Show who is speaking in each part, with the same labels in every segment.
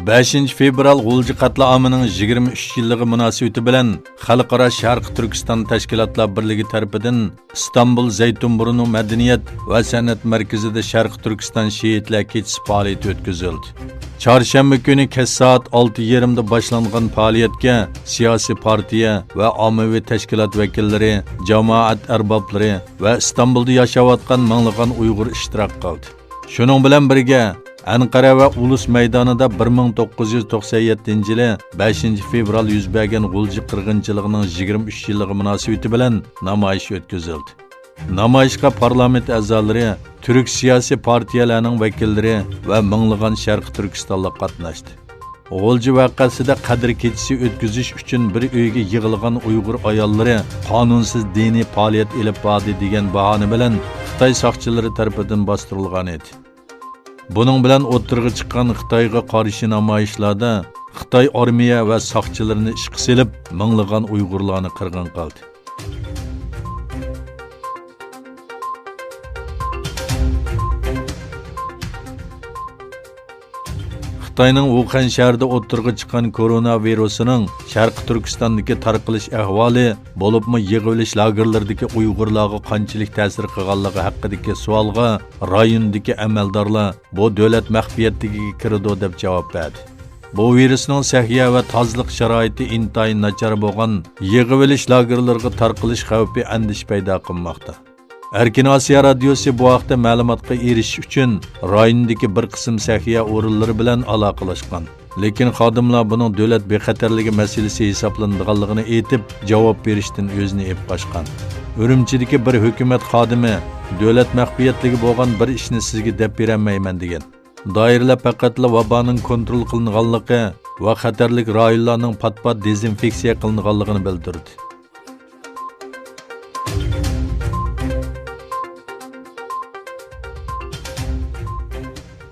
Speaker 1: 5 fevral G'ulji qatliamining 23 yilligi munosabati bilan Xalqaro Sharq Turkiston Tashkilotlar birligi tomonidan Istanbul Zaytunburnu Madaniyat va san'at markazida Sharq Turkiston Shehidlar kechasi faoliyati o'tkazildi. Çarşamba günü kech soat 6:30 da boshlangan faoliyatga siyosiy partiya va ommaviy tashkilot vakillari, jamoat arboblari va Istanbulda yashayotgan minglagan Uyg'ur ishtirok qildi. Shuning bilan birga Ankara va Ulus maydonida 1997-yili 5 fevral yuz bergan G'ulji qirg'inchiligining 23 yilligi munosabati bilan namoyish o'tkazildi. Namoyishga parlament a'zolari, Türk siyosiy partiyalarining vakillari va minglagan Sharq Turkistonlik qatnashdi. G'ulji voqeasida qadr kechasi o'tkazish uchun bir uyga yig'ilgan Uyg'ur ayollari qonunsiz diniy faoliyat olib bordi degan bahona bilan Xitoy soqchilari tomonidan bostirilgan edi. Buning bilan o'tirg'i chiqqan Xitoyga qarshi namoyishlarda Xitoy armiya va soqchilarini ishga solib, minglagan Uyg'urlarni qirg'in qildi. Xitoyning Wuhan shahrida o'tirg'i chiqqan koronavirusining Sharq Turkistondagi tarqalish ahvoli bo'libmi yig'ilish lagerlaridagi Uyg'urlarga qanchalik ta'sir qilganligi haqidagi savolga rayondagi amaldorlar bu davlat maxfiyatligiga kiradi deb javob berdi. Bu virusning sahiya va tozalik sharoiti intayin nachar bo'lgan yig'ilish lagerlariga tarqalish xavfi andish paydo qilmoqda. Erkin Osiyo radiosi bu haqda ma'lumotga erishish uchun rayondagi bir qism sahiya o'rinlari bilan aloqalashgan. Lekin xodimlar buning davlat bexatarligi masalasi hisoblanadiganligini aytib, javob berishdan o'zini ep qochgan. Urumchidagi bir hukumat xodimi davlat maxfiyatligi bo'lgan bir ishni sizga deb bermayman degan. Doiralar faqatla vaboning kontrol qilinganligi va xatarlik rayonlarning pat-pat dezinfeksiya qilinganligini bildirdi.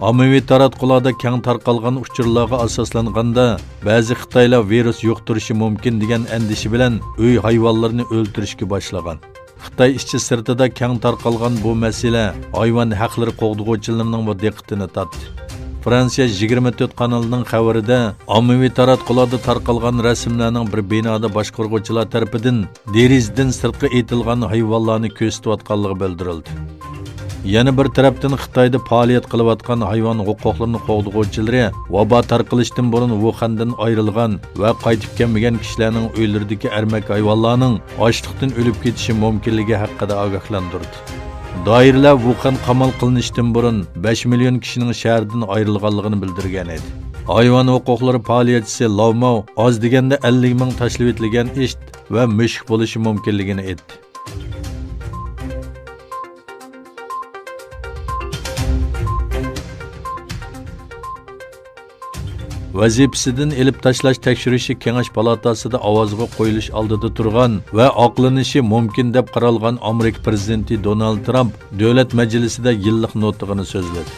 Speaker 1: Ommaviy taratqularda keng tarqalgan uchurlarga asoslanganda ba'zi Xitoylar virus yuqtirishi mumkin degan andishi bilan uy hayvonlarini o'ldirishga boshlagan. Xitoy ishchi sirtida keng tarqalgan bu masala hayvon haqlari qo'g'dug'uvchilarining diqqatini tortdi. Fransiya 24 kanalining xabarida ommaviy taratqularda tarqalgan rasmlarning bir binoda boshqaruvchilar tomonidan derizdan sirtqa etilgan hayvonlarni ko'rsatayotganligi bildirildi. Yana bir tarafdan Xitoyda faoliyat qilayotgan hayvon huquqlarini qo'g'dug'uvchilari vabo tarqalishdan burun Wuhandan ayrilgan va qaytib kelmagan kishilarning uylaridagi ermak hayvonlarning ochliqdan o'lib ketishi mumkinligi haqida ogohlantirdi. Doiralar Wuhan qamal qilinishdan burun 5 million kishining shahardan ayrilganligini bildirgan edi. Hayvon huquqlari faoliyatchisi Lavmov oz deganda 50 ming tashlab etilgan ish va mushuk bo'lishi mumkinligini aytdi. Vazifasidan elib tashlash tekshirishi Kengash palatasida ovozga qo'yilish oldida turgan va oqlanishi mumkin deb qaralgan Amerika prezidenti Donald Trump davlat majlisida yillik nutqini so'zladi.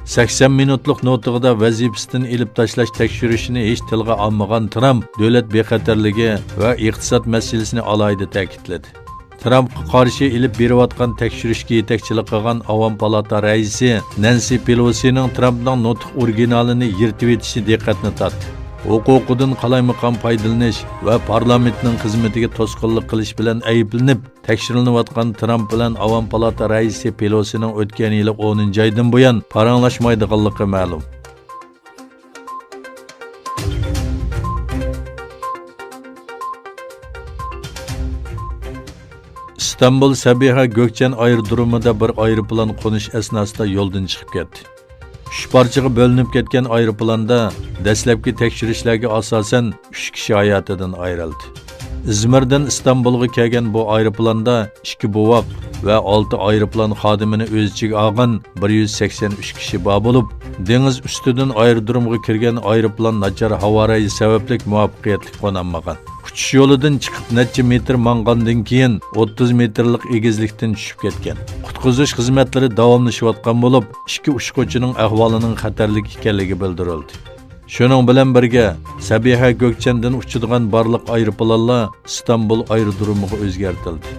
Speaker 1: 80 minutlik nutqida vazifasidan elib tashlash tekshirishini hech tilga olmagan Trump davlat bexatarligi va iqtisod masalasini alohida ta'kidladi. Trumpga qarshi elib berayotgan tekshirishga yetakchilik qilgan Avam palata raisi Nancy Pelosining Trumpning nutq originalini yirtib etishi diqqatni tortdi. Huquqidan qalaymaqon foydalanish va parlamentning xizmatiga to'sqinlik qilish bilan ayblanib tekshirinayotgan Trump bilan Avam palata raisi Pelosining o'tgan yili 10-oydan buyon paranglashmaydiganligi ma'lum. İstanbul Sabiha Gökçen aerodromida bir aeroplan qo'nish asnosida yo'ldan chiqib ketdi. 3 parchaga bo'linib ketgan aeroplanda dastlabki tekshirishlarga asosan 3 kishi hayotidan ayrildi. İzmirdan İstanbulga kelgan bu aeroplanda 2 buvoq va 6 aeroplan xodimini o'z ichiga olgan 183 kishi bor bo'lib, dengiz ustidan aerodromga kirgan aeroplan nachar havo rayi sababli muvaffaqiyatli qo'nmagan. Uchish yo'lidan chiqib necha metr mangandan keyin 30 metrlik egizlikdan tushib ketgan. Qutqizish xizmatlari davomlashayotgan bo'lib, 2 uchquvchining ahvolining xatarlik ekanligi bildirildi. Shuning bilan birga Sabiha Gökçendan uchadigan barliq aeroplanlar İstanbul aerodromiga o'zgartirildi.